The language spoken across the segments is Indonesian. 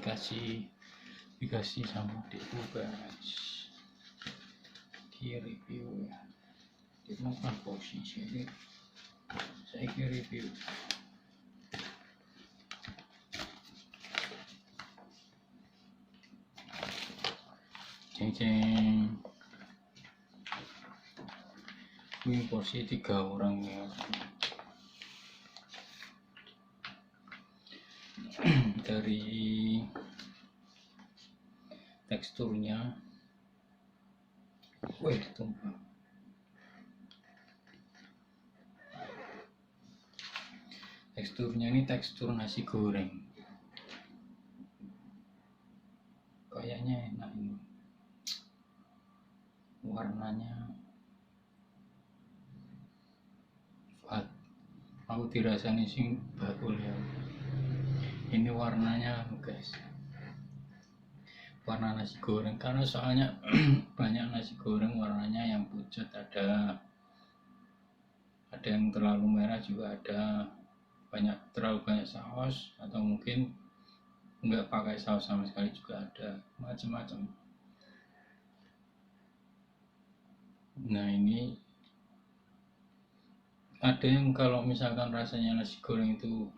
dikasih sama adikku guys, di review ya, di mana posisi ini saya review. Ceng ini porsi 3 orang ya. Dari teksturnya, tumpah. Teksturnya ini tekstur nasi goreng, kayaknya enak ini. Warnanya aku dirasani sing bakul ya. Ini warnanya guys, warna nasi goreng, karena soalnya banyak nasi goreng warnanya yang pucat, ada yang terlalu merah juga ada, terlalu banyak saus, atau mungkin nggak pakai saus sama sekali juga ada, macam-macam. Nah ini ada yang kalau misalkan rasanya nasi goreng itu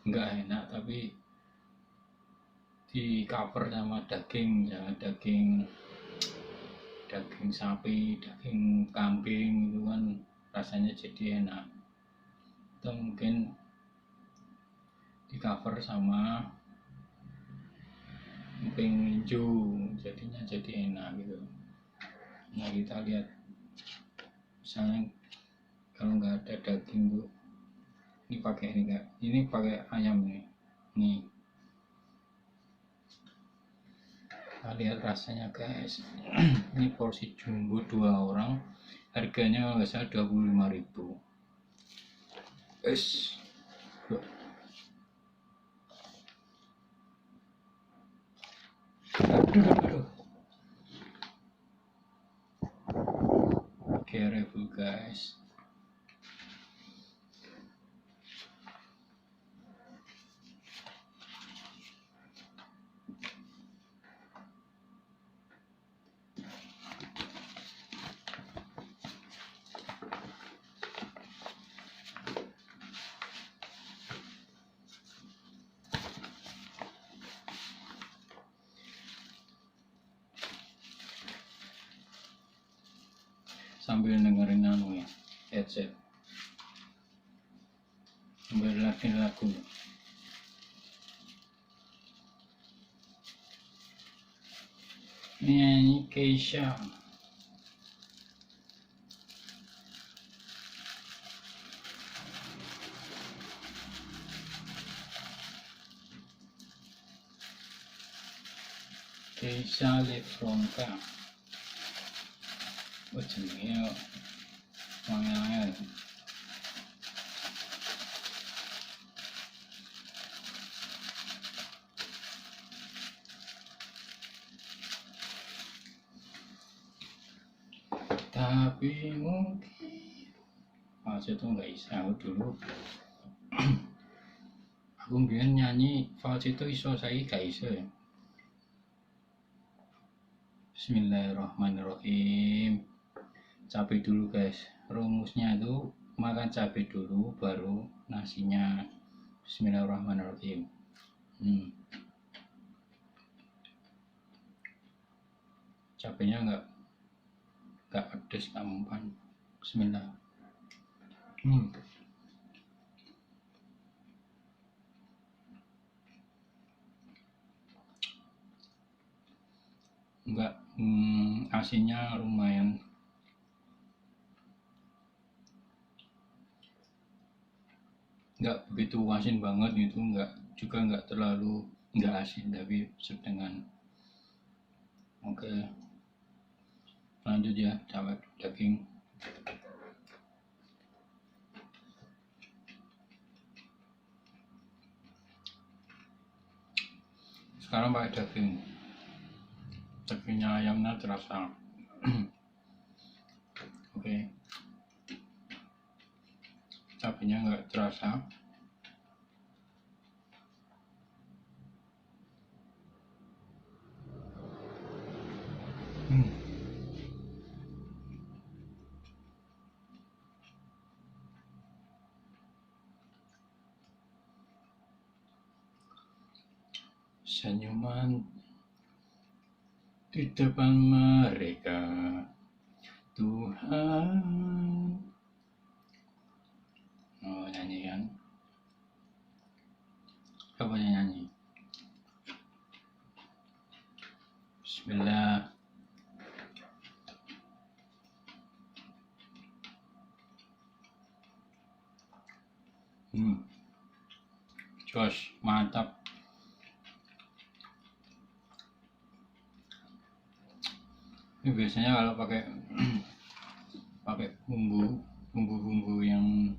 nggak enak, tapi di cover sama daging, ya daging sapi, daging kambing itu kan rasanya jadi enak. Atau mungkin di cover sama emping hijau, jadinya jadi enak gitu. Nah kita lihat, misalnya kalau nggak ada daging tuh, ini pakai ayam nih. Kita lihat rasanya guys. Ini porsi jumbo 2 orang, harganya nggak salah 25.000. Aduh. Careful guys. Sambil dengerin ya, headset, sambil lagu. Nyanyi Keisha. Keisha Lefronka. Jenenge angel. Tapi mungkin falsetto nggak bisa. Aku dulu aku biar nyanyi falsetto iso, saya gak iso ya. Bismillahirrahmanirrahim. Cabai dulu guys, rumusnya itu makan cabai dulu baru nasinya. Bismillahirrahmanirrahim. Cabainya nggak pedes, nggak mempan. Bismillah. Enggak, asinnya lumayan. Enggak begitu asin banget gitu, enggak terlalu enggak asin, tapi sedengan. Oke, lanjut ya, dapat daging. Sekarang pakai dagingnya ayamnya terasa. Oke. Cabenya nggak terasa. senyuman di depan mereka. Tuhan, oh nyanyi kan? Coba nyanyi. Bismillah. Josh, mantap. Ini biasanya kalau pakai bumbu yang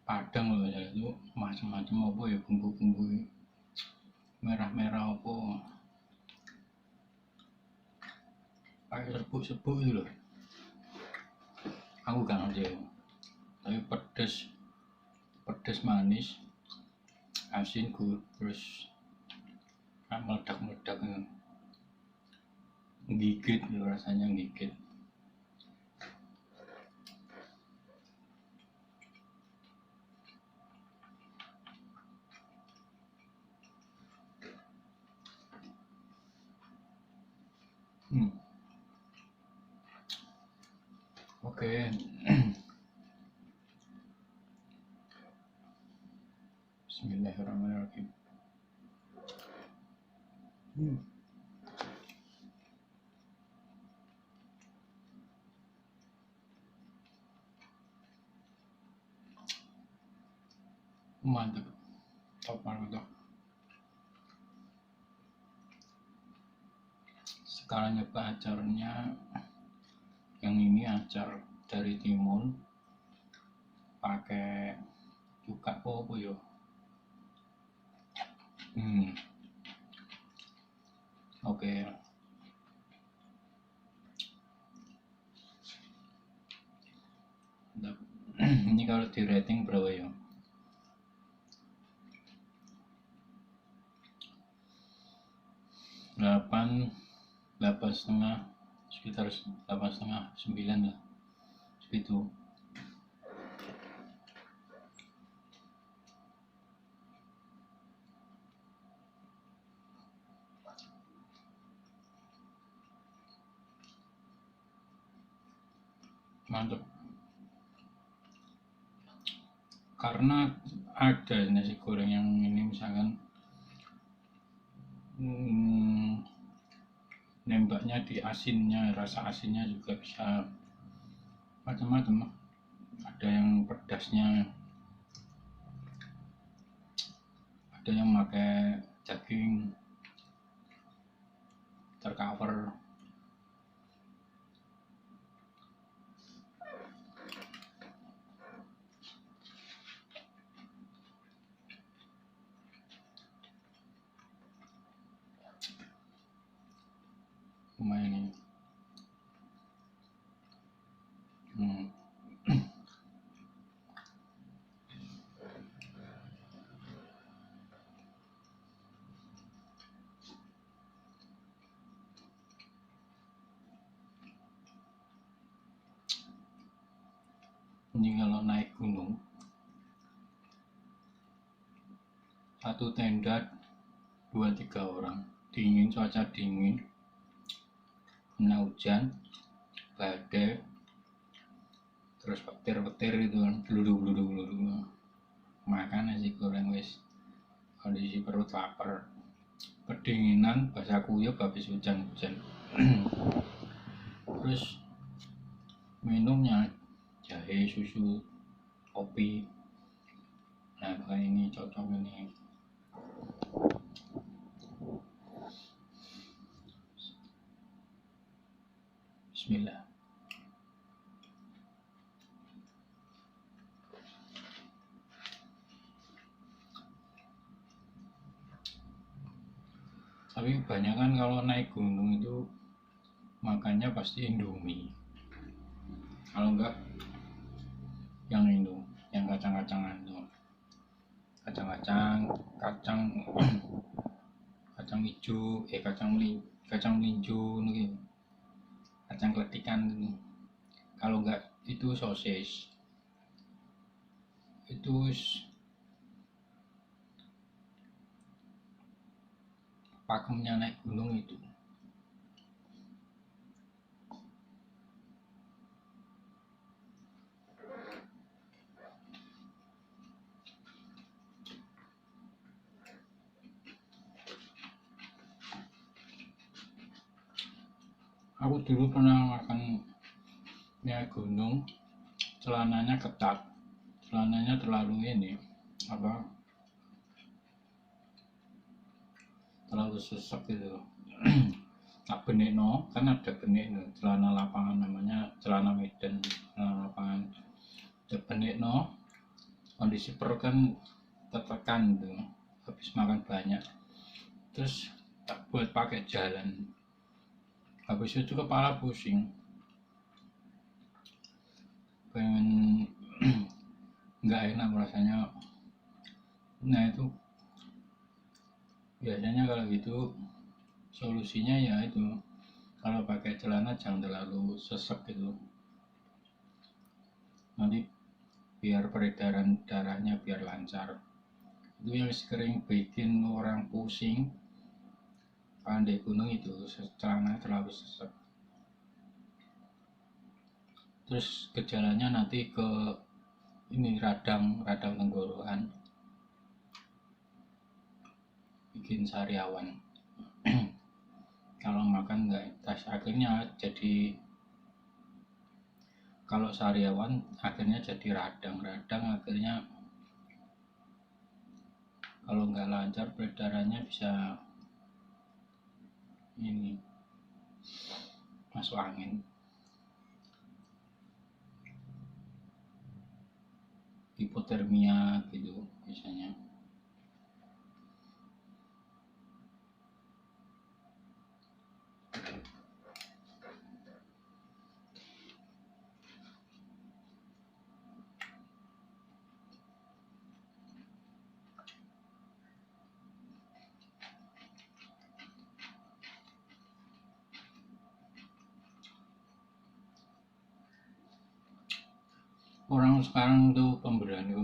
Padang loh ya, itu macam-macam apa ya, bumbu merah-merah apa, pakai serbuk-serbuk itu loh. Aku gak ngerti, tapi pedes manis, asin, terus meledak-meledak, gigit loh, rasanya gigit. Oke. Bismillahirrahmanirrahim. Mantap, top banget. Sekarang nyoba acarnya yang ini, acar dari timun pakai cuka apa ya. Oke. Ini kalau di rating berapa ya? 8,5, sekitar 8,5, 9 lah, segitu. Mantap. Karena ada nasi goreng yang ini misalkan nembaknya di asinnya, rasa asinnya juga bisa macam-macam. Ada yang pedasnya, ada yang pakai daging tercover. Lumayan ini. Ini kalau naik gunung, satu tenda 2-3 orang, dingin, cuaca dingin, kena hujan, badai, terus petir-petir itu kan, geluduk, makan nasi goreng wis kondisi perut lapar, kedinginan, basah kuyup habis hujan-hujan. Terus minumnya jahe, susu, kopi. Nah kayak ini cocok ini. Bismillah. Tapi kebanyakan kalau naik gunung itu makannya pasti Indomie. Kalau enggak yang itu, yang kacang-kacangan tuh, kacang hijau, kacang melinjo nih, kacang keletikan nih. Kalau enggak itu sosis, itu pakemnya naik gunung itu. Aku dulu pernah makan naik gunung, celananya ketat, celananya terlalu terlalu sesek gitu. Tak benekno, kan ada benekno celana lapangan, namanya celana Medan, celana lapangan. Tak benekno, kondisi perut kan tertekan gitu, habis makan banyak. Terus tak buat pakai jalan, habis itu kepala pusing, pengen nggak enak rasanya. Nah itu biasanya kalau gitu solusinya ya itu, kalau pakai celana jangan terlalu sesek gitu, nanti biar peredaran darahnya biar lancar. Itu yang sering bikin orang pusing pandai gunung itu, celana terlalu sesek. Terus gejalanya nanti ke radang tenggorokan, bikin sariawan. Kalau makan nggak tas, akhirnya jadi, kalau sariawan akhirnya jadi radang akhirnya kalau nggak lancar peredarannya bisa masuk angin, hipotermia gitu biasanya. Orang sekarang tuh pemberani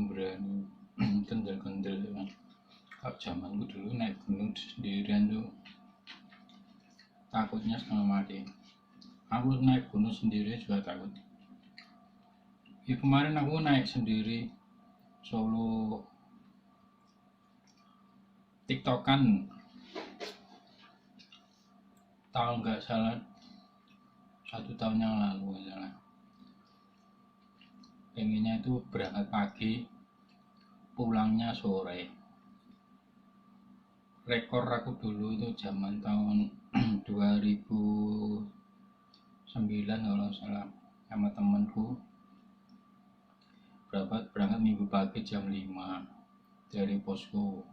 kendel kan. Kalau zamanku dulu naik gunung sendirian tuh takutnya setengah mati. Aku naik gunung sendiri juga takut. Ya kemarin aku naik sendiri Solo, tiktokan, tahun nggak salah 1 tahun yang lalu salah. Pengennya itu berangkat pagi, pulangnya sore. Rekor aku dulu itu zaman tahun 2009 kalau salah, sama temanku berangkat minggu pagi jam 5 dari posko.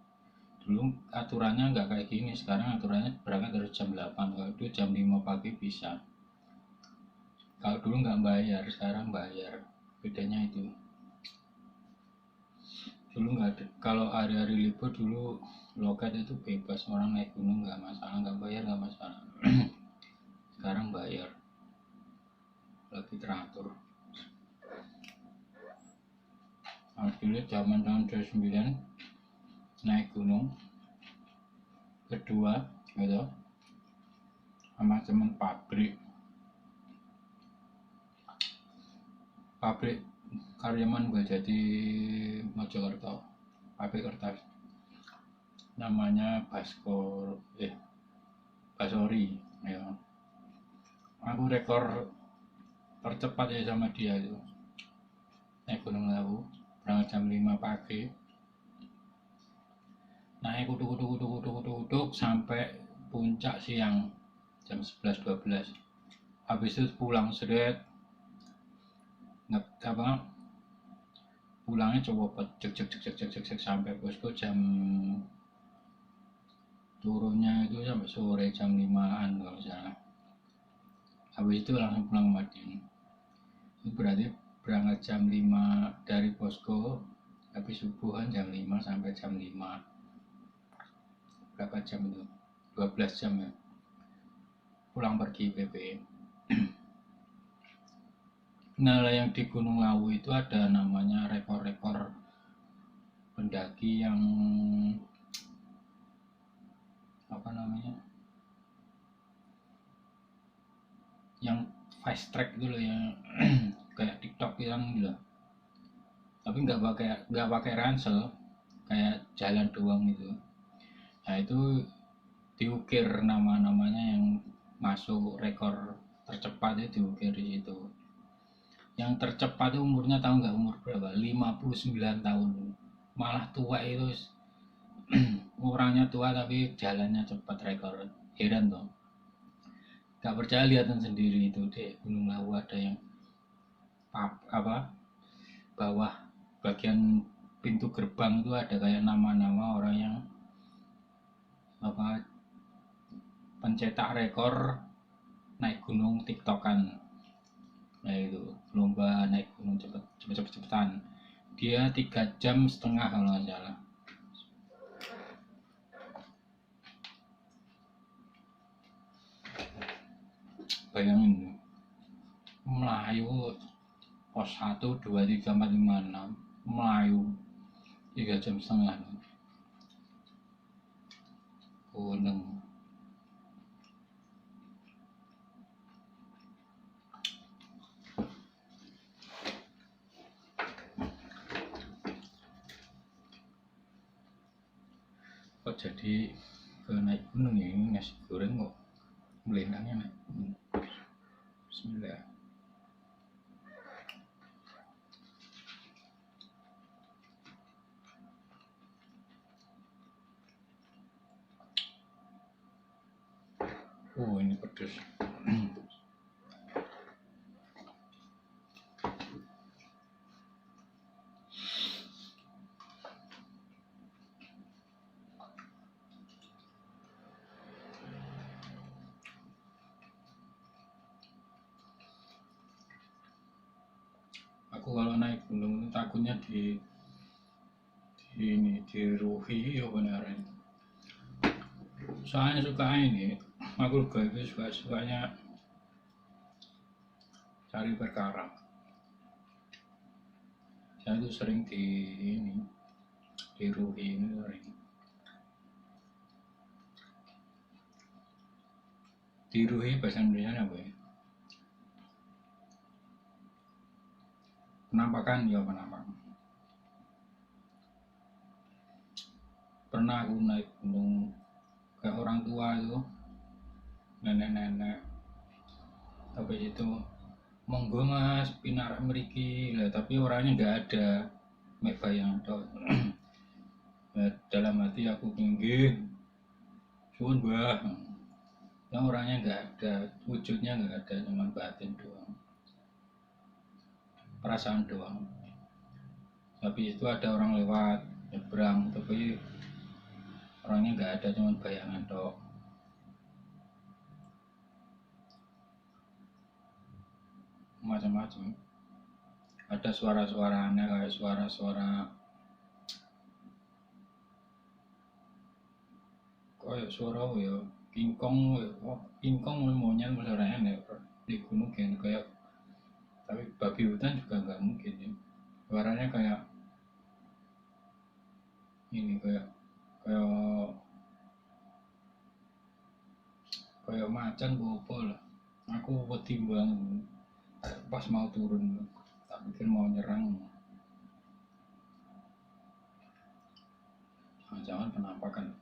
Dulu aturannya nggak kayak gini, sekarang aturannya berangkat dari jam 8, kalau itu jam 5 pagi bisa. Kalau dulu nggak bayar, sekarang bayar, bedanya itu. Dulu nggak ada, kalau hari-hari libur dulu loket itu bebas, orang naik gunung nggak masalah, nggak bayar nggak masalah. Sekarang bayar, lebih teratur. Dulu zaman tahun 2009 naik gunung kedua gitu sama teman pabrik Karyaman jadi Mojokerto, pabrik kertas, namanya Basori ya. Aku rekor tercepat ya sama dia itu, naik Gunung Lawu berangkat jam 5 pagi, naik uduk sampai puncak siang jam 11-12. Habis itu pulang seret, pulangnya coba cek sampai posko jam, turunnya itu sampai sore jam 5-an kalau salah. Habis itu langsung pulang ke Madiun. Itu berarti berangkat jam 5 dari posko, habis subuhan jam 5 sampai jam 5. Berapa jam itu? 12 jam ya. Pulang pergi PP. Nah, yang di Gunung Lawu itu ada namanya rekor-rekor pendaki yang apa namanya, yang fast track gitu loh, yang kayak TikTok yang gitu loh, tapi nggak pakai ransel, kayak jalan doang gitu. Nah itu diukir nama-namanya yang masuk rekor tercepat itu, diukir di situ. Yang tercepat itu umurnya tahu nggak umur berapa? 59 tahun. Malah tua itu. Orangnya tua tapi jalannya cepat, rekor. Heran tuh. Gak percaya, lihatin sendiri itu di Gunung Lawu ada yang apa, bawah bagian pintu gerbang itu ada kayak nama-nama orang yang apa, pencetak rekor naik gunung tiktokan. Nah itu lomba naik gunung cepetan, dia 3,5 jam kalau nggak salah. Bayangin Melayu pos 1, 2, 3, 4, 5, 6 Melayu 3,5 jam. Gunung kok jadi ke naik gunung ya, ini nasi goreng kok melintangnya naik gunung. Bismillah. Oh ini pedes. Aku kalau naik gunung itu takutnya ini diruhi ya beneran. Soalnya suka ini, aku juga itu sukanya cari perkara. Saya itu sering diruhi ini sering. Diruhi bahasa Indonesia apa ya? Penampakan ya, penampakan. Pernah aku naik gunung kayak orang tua itu, nenek-nenek, tapi itu monggo mas pinar mriki lah, tapi orangnya nggak ada, mek bayang tok. Dalam hati aku pinggir suwun mbah, yang orangnya nggak ada, wujudnya nggak ada, cuma batin doang, perasaan doang. Tapi itu ada orang lewat nyebrang, tapi orangnya nggak ada, cuma bayangan tok. Macam-macam, ada suara-suara aneh kayak suara-suara kayak suara ya kingkong, kingkong monyet suaranya aneh di gunung kan, kayak tapi babi hutan juga nggak mungkin ya, suaranya kayak ini, kayak kayak kayak macan bopo lah. Aku wedi banget pas mau turun, tak pikir mau nyerang, jangan penampakan.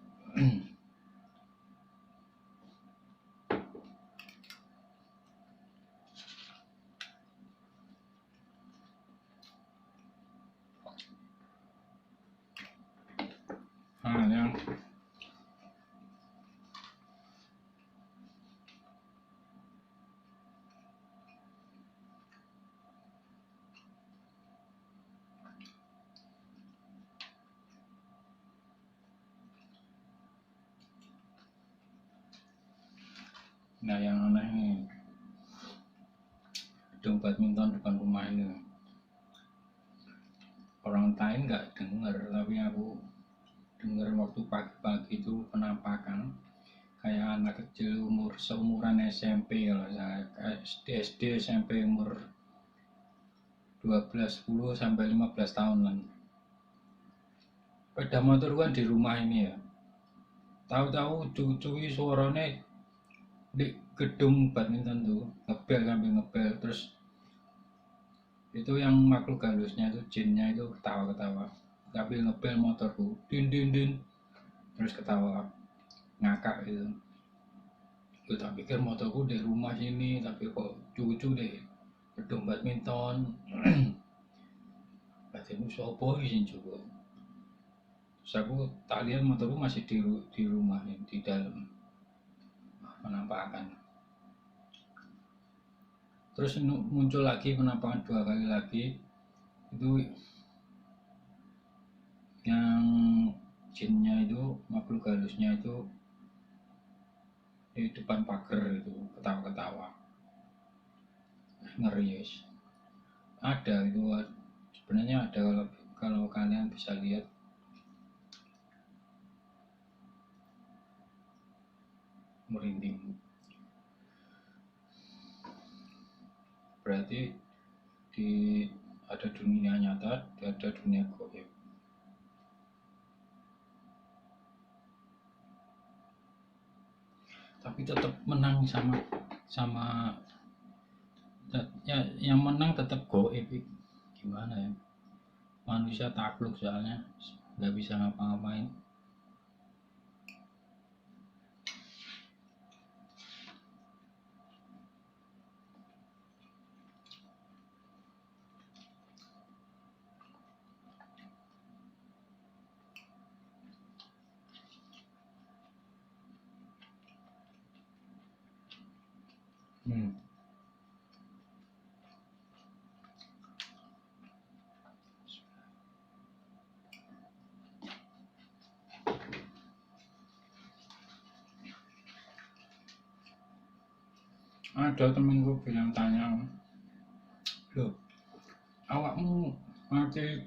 Nah yang aneh nih, gedung badminton depan rumah ini, orang lain nggak dengar tapi aku dengar waktu pagi-pagi itu penampakan kayak anak kecil seumuran SMP, kalau saya SD SMP umur 12, 10 sampai 15 tahunan. Sepeda motor kan di rumah ini ya, tahu-tahu cucu suarane di gedung badminton tuh ngebel sambil ngebel, terus itu yang makhluk halusnya itu jinnya itu ketawa-ketawa sambil ngebel motorku din din din, terus ketawa ngakak gitu. Gue tak pikir motorku di rumah sini, tapi kok cucu deh gedung badminton. Katanya sopo izin juga. Terus aku tak lihat motorku masih di rumah, di dalam penampakan. Terus muncul lagi penampakan 2 kali lagi, itu yang jinnya itu, makhluk halusnya itu di depan pagar itu ketawa-ketawa, ngeri guys. Ada itu, sebenarnya ada, kalau kalian bisa lihat. Merinding. Berarti di ada dunia nyata, ada dunia goib. Tapi tetap menang sama sama ya, yang menang tetap goib. Gimana ya, manusia takluk soalnya nggak bisa ngapa-ngapain. hmm. Ada temenku bilang, tanya, loh awakmu ngerti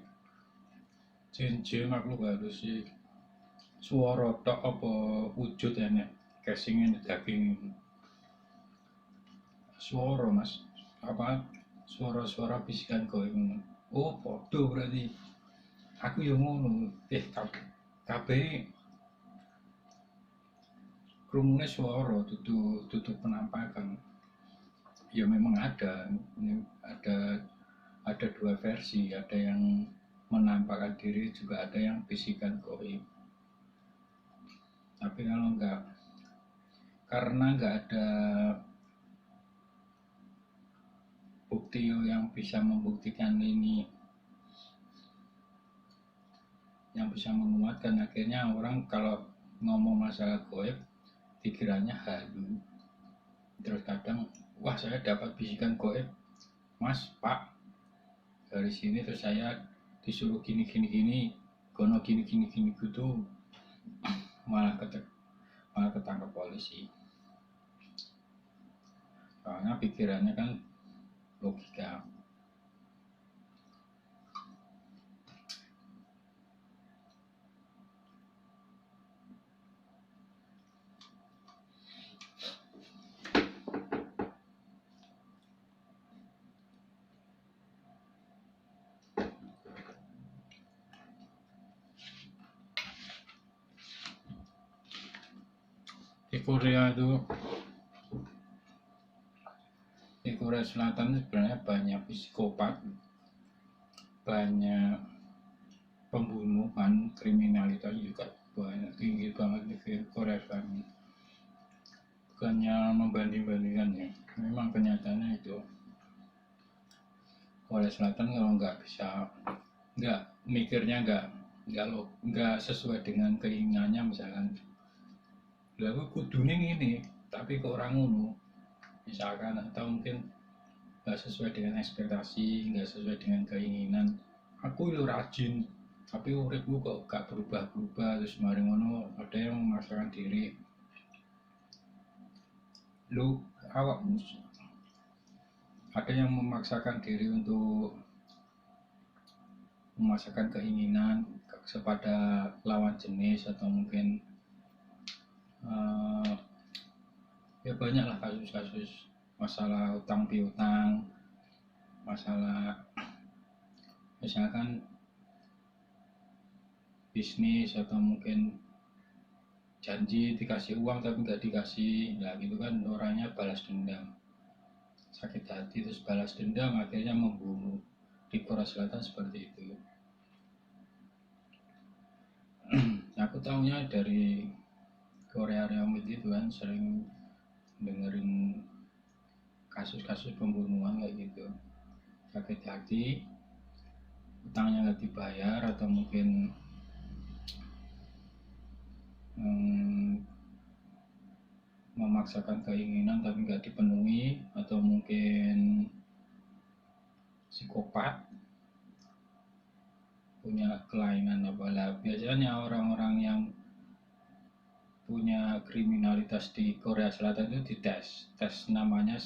jin-jin makhluk halus sih suara tok apa wujud enek casingnya di daging? Suara mas, apa suara-suara bisikan goib. Oh podo berarti, aku yang ngono. Kabeh krungune suara, tutu penampakan. Ya memang ada ada 2 versi, ada yang menampakkan diri, juga ada yang bisikan goib. Tapi kalau karena nggak ada bukti yang bisa membuktikan ini, yang bisa menguatkan, akhirnya orang kalau ngomong masalah goib pikirannya halu. Terus kadang, wah saya dapat bisikan goib mas pak dari sini, terus saya disuruh gini gini gini, gono gini gini gini gitu, malah ketangkap polisi. Soalnya pikirannya kan logika. Di Korea Selatan sebenarnya banyak psikopat, banyak pembunuhan, kriminalitas juga banyak, tinggi banget di Korea Selatan. Bukannya membanding-bandingkan ya, memang kenyataannya itu Korea Selatan kalau nggak mikirnya, nggak sesuai dengan keinginannya, misalkan lalu kudunya ini tapi ke orang ngono misalkan, atau mungkin nggak sesuai dengan ekspektasi, nggak sesuai dengan keinginan. Aku lu rajin tapi uripku kok gak berubah-berubah, terus mari ngono ada yang memaksakan diri. Lu awak ada yang memaksakan diri untuk memaksakan keinginan kepada lawan jenis, atau mungkin ya banyak lah kasus-kasus masalah utang piutang, masalah misalkan bisnis, atau mungkin janji dikasih uang tapi nggak dikasih, nah gitu kan orangnya balas dendam, sakit hati terus balas dendam akhirnya membunuh. Di Korea Selatan seperti itu. Aku tahunya dari Korea Remit itu kan sering dengerin kasus-kasus pembunuhan kayak gitu, sakit hati, utangnya nggak dibayar atau mungkin memaksakan keinginan tapi nggak dipenuhi, atau mungkin psikopat, punya kelainan apalah. Biasanya orang-orang yang punya kriminalitas di Korea Selatan itu dites, tes namanya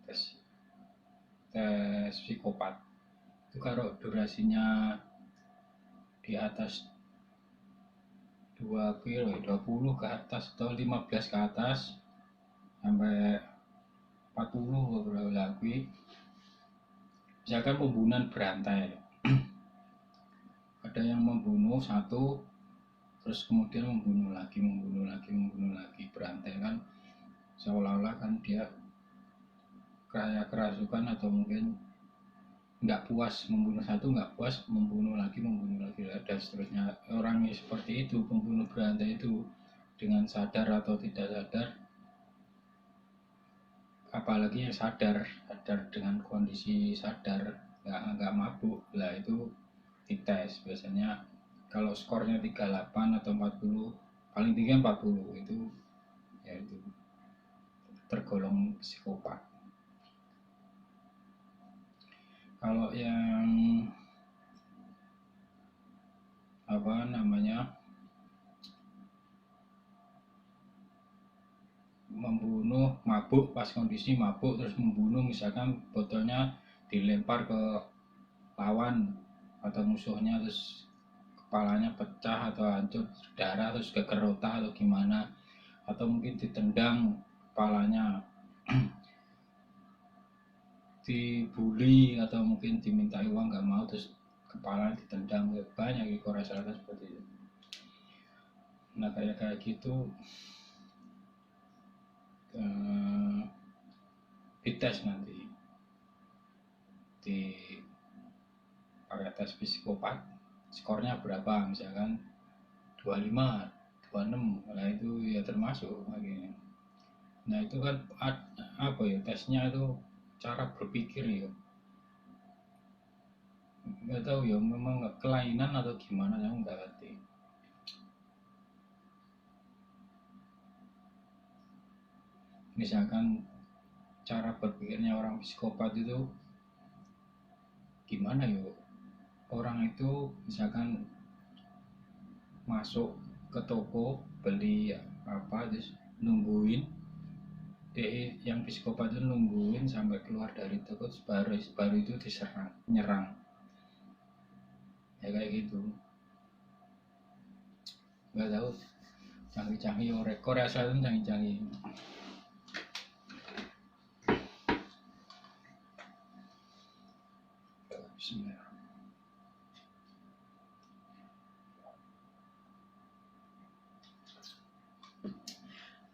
tes tes psikopat. Itu kalau durasinya di atas 20 ke atas atau 15 ke atas sampai 40 beberapa lagi, misalkan pembunuhan berantai, ada yang membunuh satu terus kemudian membunuh lagi berantai kan, seolah-olah kan dia kayak kerasukan atau mungkin nggak puas membunuh satu, nggak puas membunuh lagi dan seterusnya. Orang yang seperti itu, pembunuh berantai itu, dengan sadar atau tidak sadar, apalagi yang sadar dengan kondisi sadar, nggak mabuk lah, itu dites. Biasanya kalau skornya 38 atau 40, paling tinggi 40, itu ya itu tergolong psikopat. Kalau yang apa namanya membunuh mabuk, pas kondisi mabuk terus membunuh, misalkan botolnya dilempar ke lawan atau musuhnya terus kepalanya pecah atau hancur darah terus geger otak atau gimana, atau mungkin ditendang kepalanya, dibully atau mungkin diminta uang nggak mau terus kepalanya ditendang. Banyak di Korea Selatan seperti itu. Nah kayak gitu dites nanti di pakai tes psikopat, skornya berapa, misalkan 25, 26, nah itu ya termasuk akhirnya. Nah itu kan apa ya, tesnya itu cara berpikir ya, nggak tahu ya, memang kelainan atau gimana, saya nggak ngerti. Misalkan cara berpikirnya orang psikopat itu gimana ya, orang itu misalkan masuk ke toko beli apa terus nungguin, yang psikopat itu nungguin sampai keluar dari toko baru itu diserang, nyerang, ya kayak gitu. Nggak tahu, canggih-canggih orang Korea Selatan, canggih-canggih. Bismillah.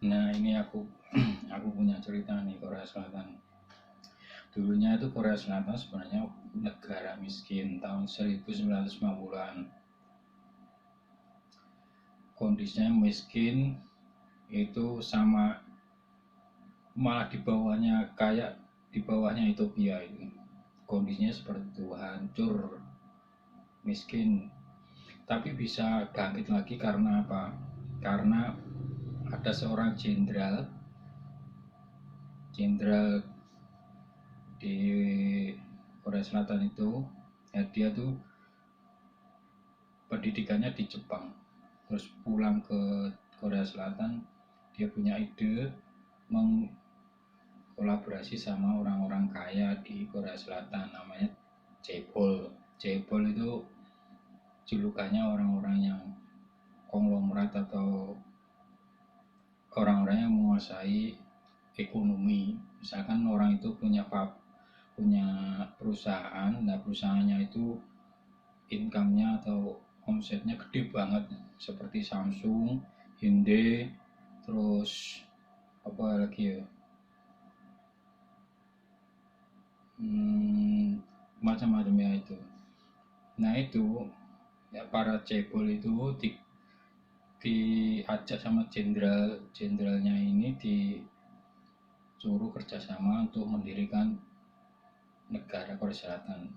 Nah ini aku punya cerita nih Korea Selatan. Dulunya itu Korea Selatan sebenarnya negara miskin tahun 1950-an. Kondisinya miskin itu sama, malah di bawahnya kayak di bawahnya Ethiopia itu. Kondisinya seperti itu, hancur, miskin. Tapi bisa bangkit lagi karena apa? Karena ada seorang jenderal di Korea Selatan itu, ya dia tuh pendidikannya di Jepang, terus pulang ke Korea Selatan, dia punya ide mengkolaborasi sama orang-orang kaya di Korea Selatan, namanya Cebol. Cebol itu julukannya orang-orang yang konglomerat atau orang-orang yang menguasai ekonomi. Misalkan orang itu punya perusahaan, nah perusahaannya itu income-nya atau omsetnya gede banget, seperti Samsung, Hyundai, terus apa lagi ya, macam-macam ya itu. Nah itu ya para cebol itu diajak sama jenderalnya ini, disuruh kerjasama untuk mendirikan negara Korea Selatan.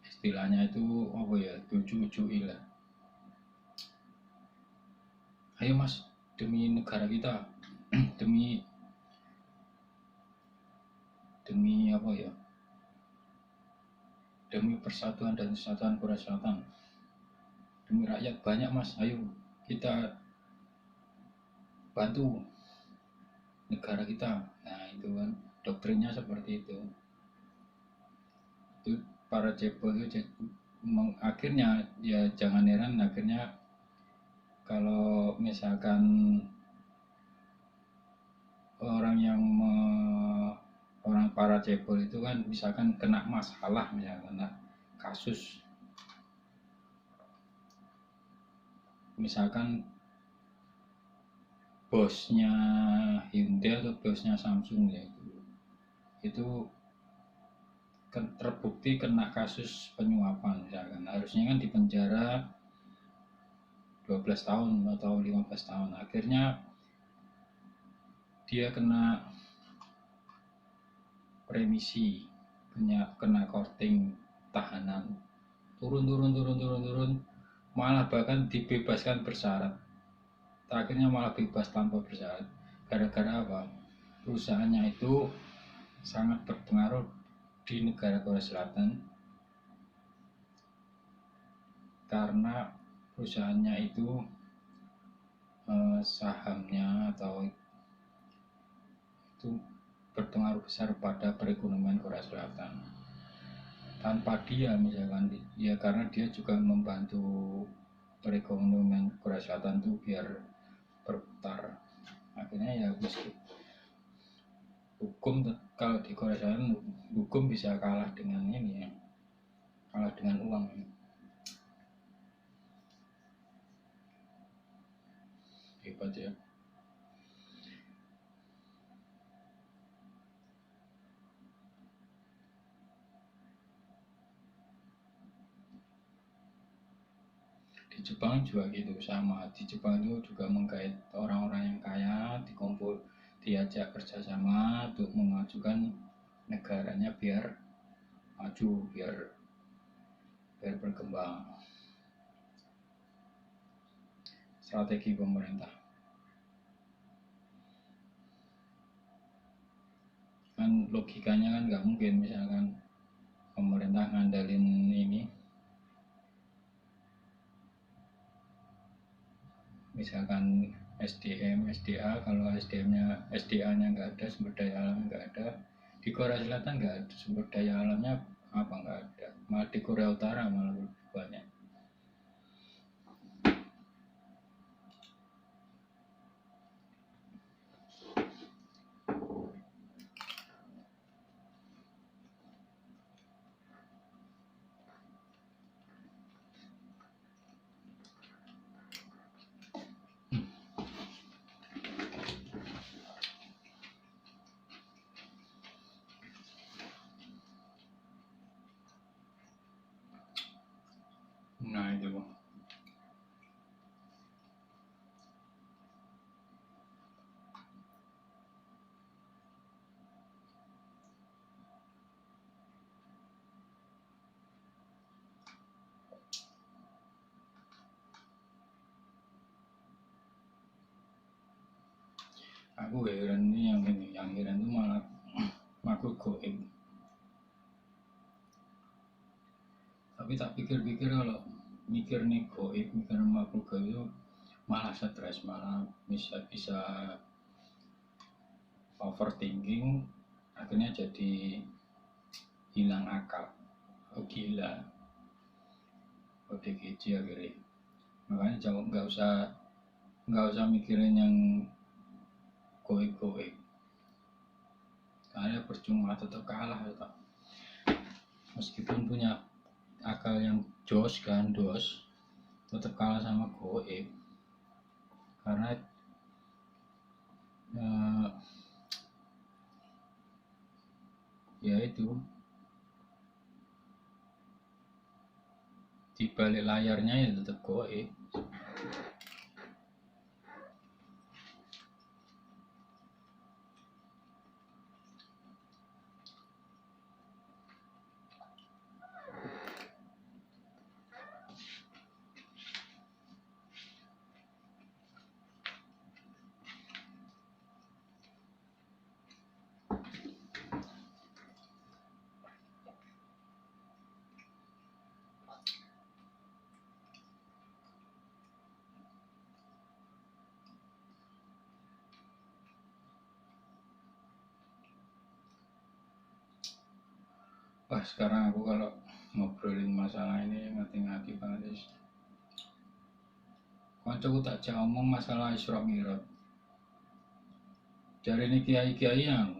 Istilahnya itu apa ya, tuju-tujui lah. Ayo mas, demi negara kita, demi apa ya, demi persatuan dan kesatuan Korea Selatan, demi rakyat banyak mas, ayo kita bantu negara kita. Nah itu kan doktrinnya seperti itu. Itu para cebol itu akhirnya ya jangan heran akhirnya kalau misalkan orang para cebol itu kan misalkan kena masalah, misalkan kena kasus, misalkan bosnya Hyundai atau bosnya Samsung ya, itu terbukti kena kasus penyuapan misalkan, harusnya kan dipenjara 12 tahun atau 15 tahun. Akhirnya dia kena remisi, kena korting tahanan, turun, malah bahkan dibebaskan bersyarat. Akhirnya malah bebas tanpa bersyarat. Gara-gara apa? Perusahaannya itu sangat berpengaruh di negara Korea Selatan, karena perusahaannya itu sahamnya atau itu berpengaruh besar pada perekonomian Korea Selatan. Tanpa dia misalkan ya, karena dia juga membantu perekonomian Korea Selatan itu biar berputar. Akhirnya ya hukum, kalau di Korea Selatan hukum bisa kalah dengan ini ya, kalah dengan uang. Hebat ya. Di Jepang juga gitu, sama. Di Jepang itu juga menggait orang-orang yang kaya, dikumpul, diajak kerjasama untuk memajukan negaranya biar maju, biar berkembang. Strategi pemerintah kan, logikanya kan nggak mungkin misalkan pemerintah ngandalin ini, misalkan SDM, SDA, kalau SDM-nya, SDA-nya nggak ada, sumber daya alam nggak ada. Di Korea Selatan nggak ada sumber daya alamnya, apa nggak ada, malah di Korea Utara malah banyak. Nah itu aku heran ini, yang heran itu malah makhluk goib. Tapi tak pikir-pikir, kalau mikir nih goib, mikir makhluk goib itu malah stres, malah bisa overthinking, akhirnya jadi hilang akal, gila, ODGJ akhirnya. Makanya jangan, nggak usah mikirin yang goib-goib, karena percuma, tetap kalah tetap. Meskipun punya akal yang jos kan, tetap kalah sama goib. karena ya itu di balik layarnya ya tetap goib. Wah, sekarang aku kalau ngobrolin masalah ini ngati-ngati banget. Kancaku tak jak omong masalah Isra Mi'raj. Dari ini kiai-kiai yang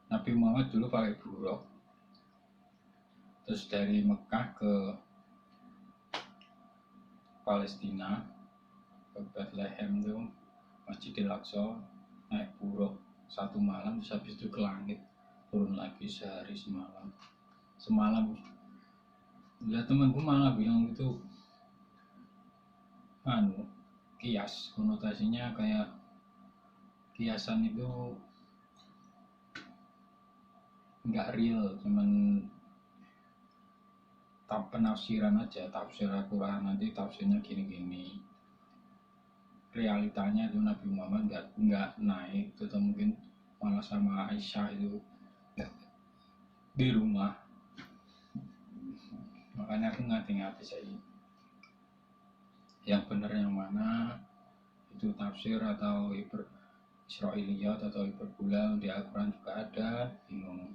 Nabi Muhammad dulu pakai buruk, terus dari Mekah ke Palestina ke Bethlehem itu Masjidil Aqsa naik buruk 1 malam, terus habis itu ke langit turun lagi sehari semalam. Ya temanku malah bilang itu kias, konotasinya kayak kiasan itu nggak real, cuman penafsiran aja, tafsir Al-Quran nanti tafsirnya gini-gini, realitanya itu Nabi Muhammad nggak naik, atau mungkin malah sama Aisyah itu di rumah. Makanya aku ngati-ngati saya yang benar yang mana, itu tafsir atau Israiliyat atau hiperbola. Di Al-Quran juga ada, bingung.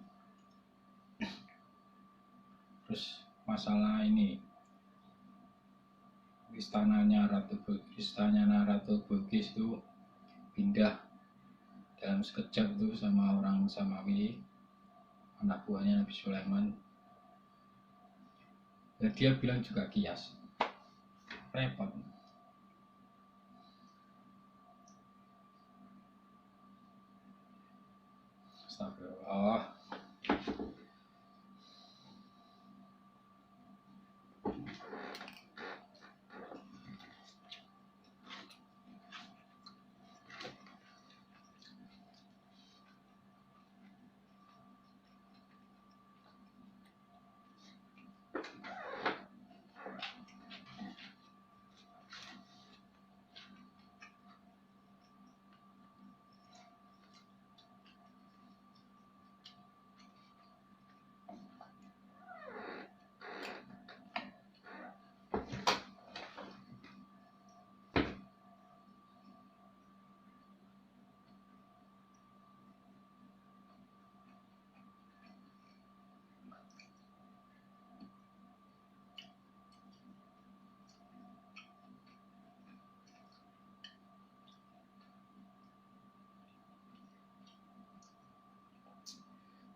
Terus masalah ini istananya Ratu Bilqis itu pindah dalam sekejap itu sama orang Samawi, anak buahnya Nabi Sulaiman. Dan dia bilang juga kias, repot. Astagfirullah.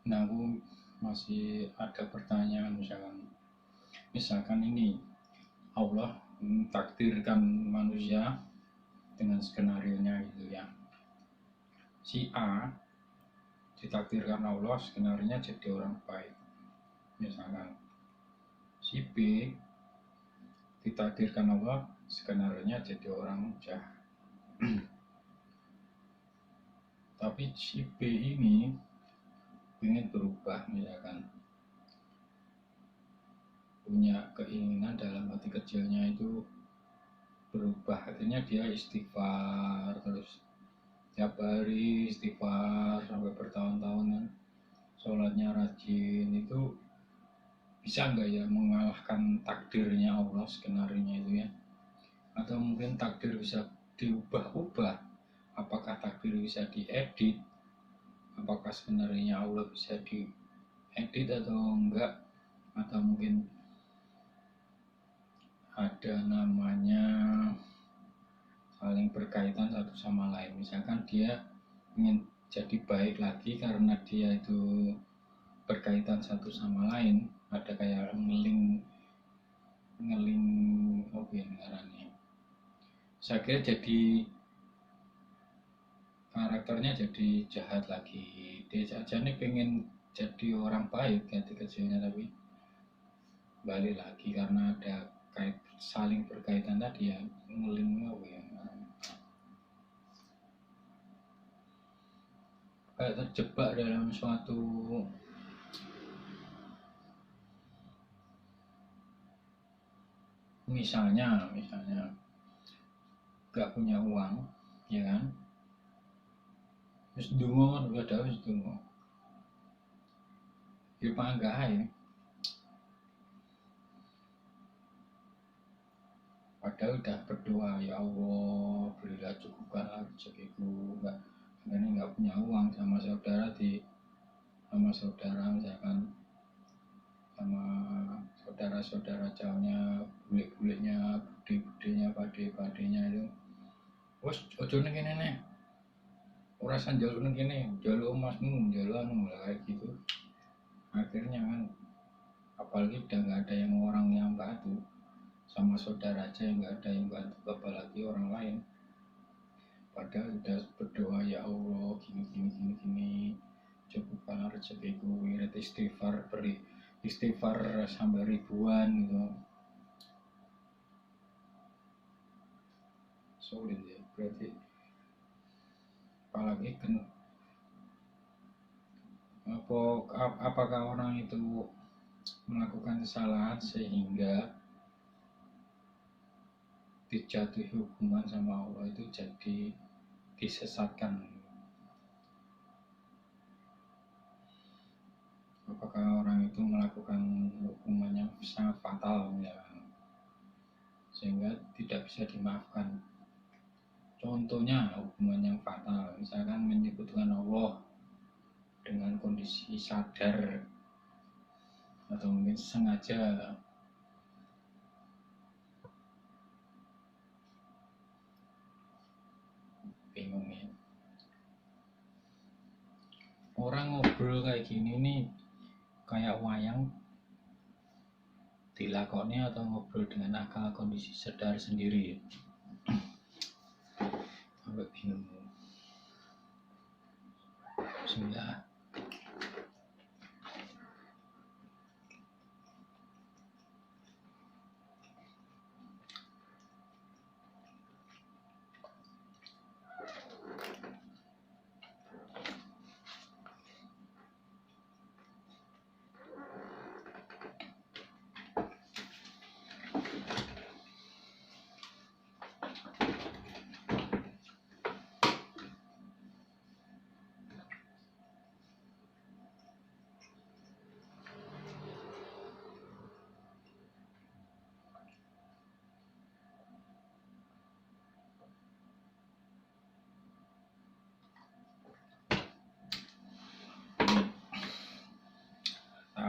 Nah, aku masih ada pertanyaan, misalkan ini Allah takdirkan manusia dengan skenario-nya gitu ya. Si A ditakdirkan Allah skenario-nya jadi orang baik, misalkan. Si B ditakdirkan Allah skenario-nya jadi orang jahat. Tapi si B ini ingin berubah, misalkan punya keinginan dalam hati kecilnya itu berubah, akhirnya dia istighfar terus tiap hari, istighfar sampai bertahun-tahun kan, sholatnya rajin, itu bisa nggak ya mengalahkan takdirnya Allah, skenario-nya itu ya? Atau mungkin takdir bisa diubah-ubah? Apakah takdir bisa diedit? Apakah skenario-nya Allah bisa diedit atau enggak? Atau mungkin ada namanya saling berkaitan satu sama lain, misalkan dia ingin jadi baik lagi karena dia itu berkaitan satu sama lain, ada kayak ngeling apa ya ngarannya, saya kira jadi karakternya jadi jahat lagi. Dia aja nih pengen jadi orang baik hati kecilnya, tapi balik lagi karena ada saling berkaitan tadi ya, ngelin ya, kayak terjebak dalam suatu misalnya gak punya uang, ya kan, terus dungo kan udah ada wis dungo ya pangga ae, padahal udah berdoa, ya Allah berilah cukupkanlah rezekiku, nggak punya uang, sama saudara misalkan, sama saudara-saudara jauhnya, bule-bulenya, bude-budenya, pade-padenya itu, wes ojo ning kene nek ora san njaluk ning kene, njaluk emasmu, njaluk anu lah kayak gitu. Akhirnya kan apalagi udah nggak ada yang orang yang bantu, sama saudara aja yang nggak ada yang bantu, apalagi orang lain. Padahal udah berdoa, ya Allah gini gini gini gini, cukupkanlah rezekiku, wirid istighfar, beri istighfar sampai ribuan gitu. Sulit ya berarti, apalagi kan apakah orang itu melakukan kesalahan sehingga dijatuhi hukuman sama Allah itu jadi disesatkan. Apakah orang itu melakukan hukuman yang sangat fatal ya, sehingga tidak bisa dimaafkan. Contohnya hukuman yang fatal, misalkan menyebutkan Allah dengan kondisi sadar atau mungkin sengaja. Bingung ya, orang ngobrol kayak gini nih kayak wayang dilakoni atau ngobrol dengan akal kondisi sadar sendiri. Sampai bingung. Bismillah.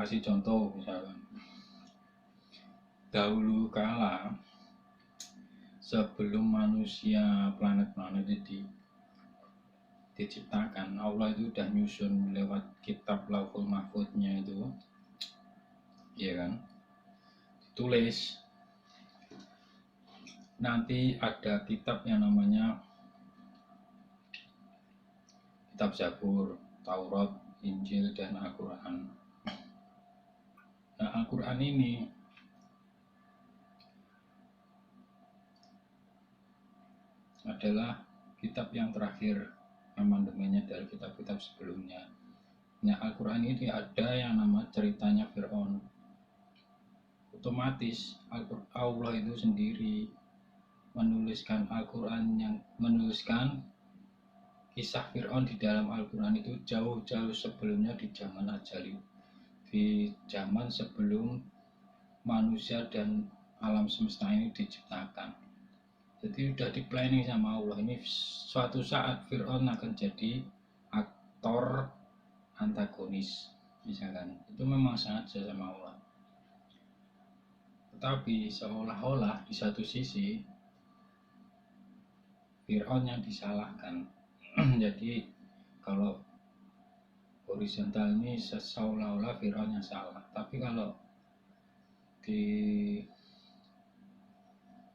Kasih contoh, misalkan dahulu kala sebelum manusia planet-planet itu diciptakan, Allah itu udah nyusun lewat kitab Lauhul Mahfudnya itu, ya kan, tulis nanti ada kitab yang namanya kitab Zabur, Taurat, Injil, dan Al-Quran. Nah, Al-Quran ini adalah kitab yang terakhir, amandemennya dari kitab-kitab sebelumnya. Nah, Al-Quran ini ada yang nama ceritanya Fir'aun. Otomatis Allah itu sendiri menuliskan Al-Quran, yang menuliskan kisah Fir'aun di dalam Al-Quran itu jauh-jauh sebelumnya, di zaman ajali, di zaman sebelum manusia dan alam semesta ini diciptakan. Jadi udah di planning sama Allah, ini suatu saat Fir'aun akan jadi aktor antagonis misalkan, itu memang sengaja sama Allah. Tetapi seolah-olah di satu sisi Fir'aun yang disalahkan. Jadi kalau horizontal ini seolah-olah Fir'aun yang salah, tapi kalau di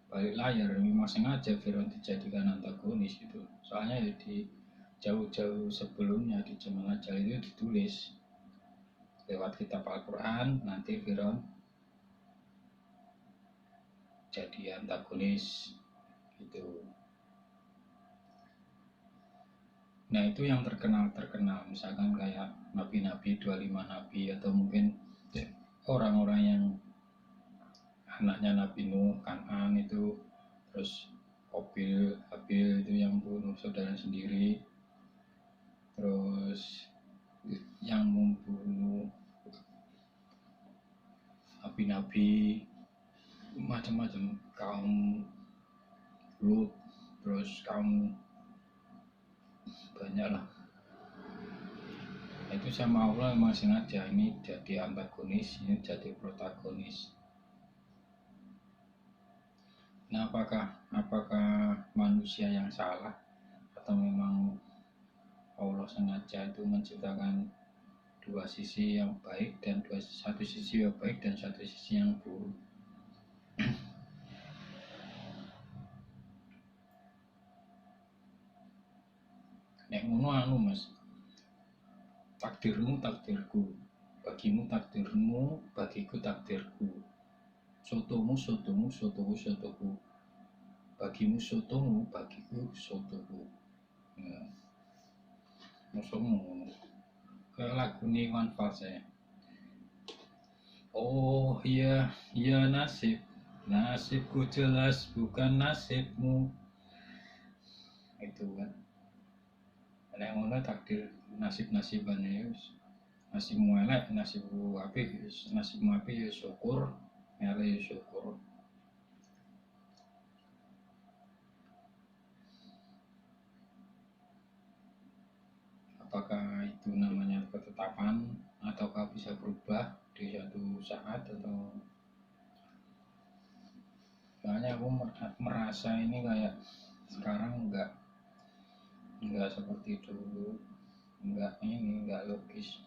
balik layar memang sengaja Firaun dijadikan antagonis gitu. Soalnya ya di jauh-jauh sebelumnya di zaman Ajal itu ditulis lewat kitab Al-Quran nanti Firaun jadi antagonis gitu. Nah itu yang terkenal misalkan kayak nabi-nabi 25 nabi atau mungkin orang-orang yang anaknya Nabi Nuh, Kan'an itu, terus Habil itu yang bunuh saudara sendiri, terus yang membunuh nabi-nabi macam-macam, kaum Lut, terus kaum banyak lah. Nah, itu sama Allah memang sengaja ini jadi antagonis, ini jadi protagonis. Nah, apakah manusia yang salah atau memang Allah sengaja itu menciptakan dua sisi yang baik dan satu sisi yang baik dan satu sisi yang buruk. Nek ngono Mas, takdirmu takdirku, bagimu takdirmu, bagiku takdirku, sotomu sotomu, sotoku sotoku, bagimu sotomu, bagiku sotoku. Ya. Musuhmu kayak lagu nih Iwan Fals ya. Oh iya nasibku jelas bukan nasibmu. Itu kan yang ngono takdir nasib-nasiban ya. Nasibmu elek, nasibmu apik ya syukur, elek ya syukur. Apakah itu namanya ketetapan ataukah bisa berubah di suatu saat atau soalnya aku merasa ini kayak sekarang enggak seperti dulu, enggak logis.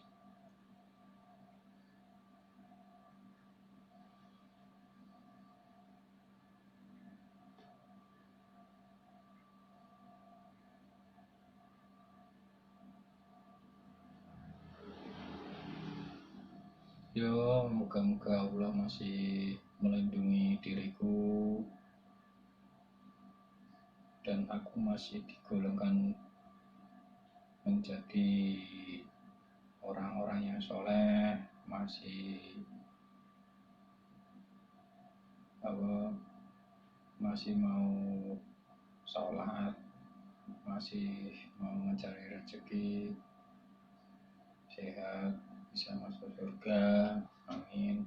Yo, moga-moga Allah masih melindungi diriku dan aku masih digolongkan menjadi orang-orang yang soleh, masih mau sholat, masih mau mencari rezeki, sehat, bisa masuk surga, amin.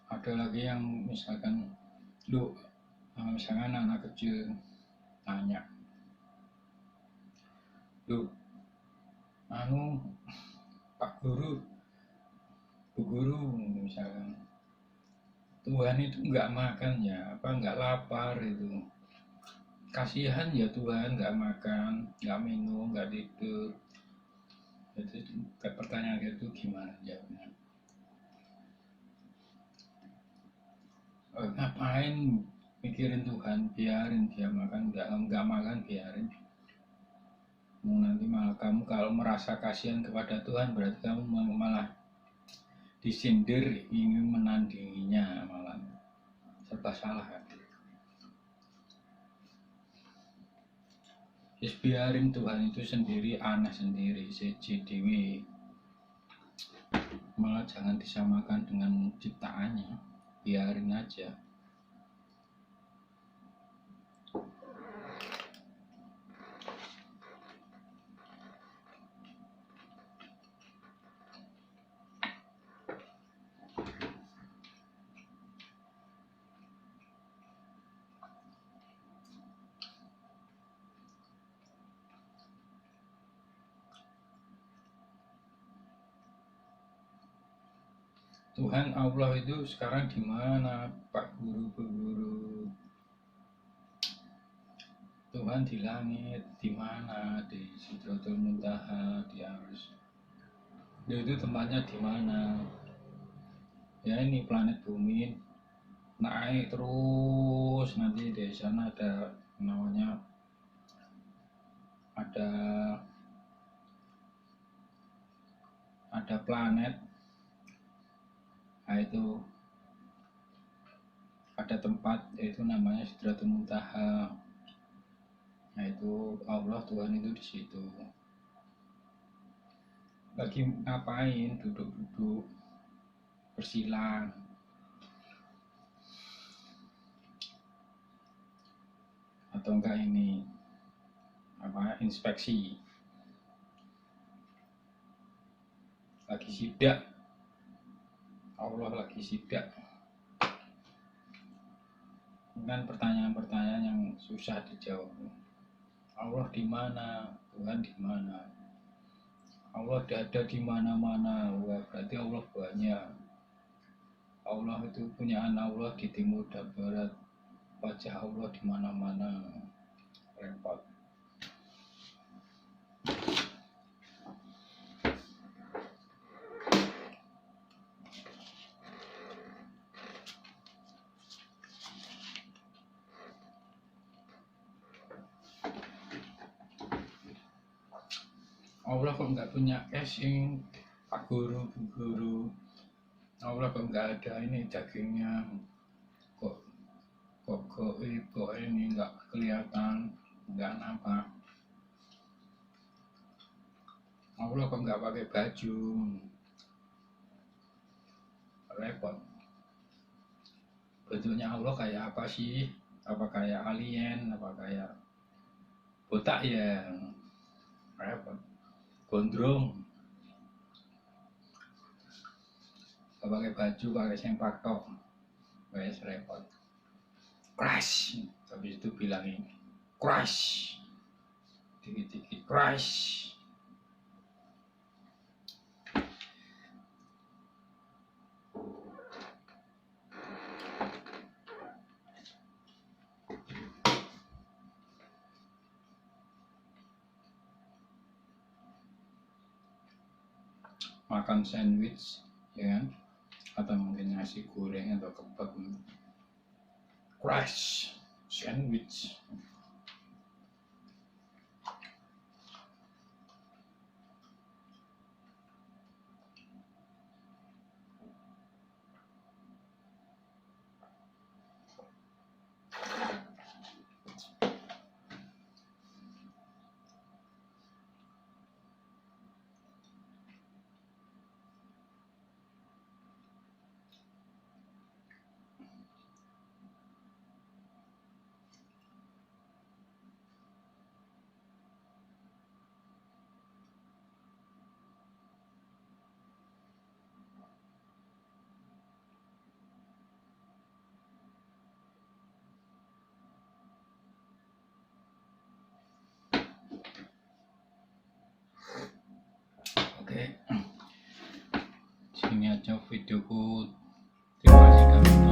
Ada lagi yang misalkan misalkan anak kecil tanya, Pak Guru, Bu Guru, misalkan Tuhan itu nggak makan ya, apa nggak lapar itu? Kasihan ya Tuhan nggak makan, nggak minum, nggak tidur. Jadi pertanyaan itu gimana jawabnya? Ngapain mikirin Tuhan, biarin dia makan, nggak makan biarin. Nanti malah kamu kalau merasa kasihan kepada Tuhan berarti kamu malah disindir, ingin menandinginya, malah serba salah kan. Just biarin Tuhan itu sendiri, aneh sendiri, seji dewi, malah jangan disamakan dengan ciptaannya. biarin aja. Tuhan Allah itu sekarang di mana, Pak Guru? Tuhan di langit, di mana? Di Sidratul Muntaha, di Arus. Dia itu tempatnya di mana? Ya ini planet bumi naik terus, nanti di sana ada namanya ada planet. Nah itu ada tempat yaitu namanya Sidratul Muntaha. Nah itu Allah Tuhan itu di situ. Lagi ngapain? Duduk-duduk bersilang. Atau enggak ini inspeksi. Lagi sidak. Allah lagi sidak. Kan pertanyaan-pertanyaan yang susah dijawab. Allah di mana? Tuhan di mana? Allah ada di mana-mana. Wah, berarti Allah banyak. Allah itu punyaan Allah di timur dan barat. Wajah Allah di mana-mana. Repot. Allah kok nggak punya casing, Pak Guru, Bu Guru. Allah kok nggak ada ini dagingnya, kok ini nggak kelihatan, nggak nampak. Allah kok nggak pakai baju, repot. Bentuknya Allah kayak apa sih? Apa kayak alien? Apa kayak botak ya? Repot. Gondrong. Gak pakai baju, pakai sempak tok. Wes repot. Crash. Habis itu bilangin crash. Dikit-dikit crash. Makan sandwich, ya kan? Atau mungkin nasi goreng atau kebab. Crash sandwich. Oke, sini aja videoku. Terima kasih.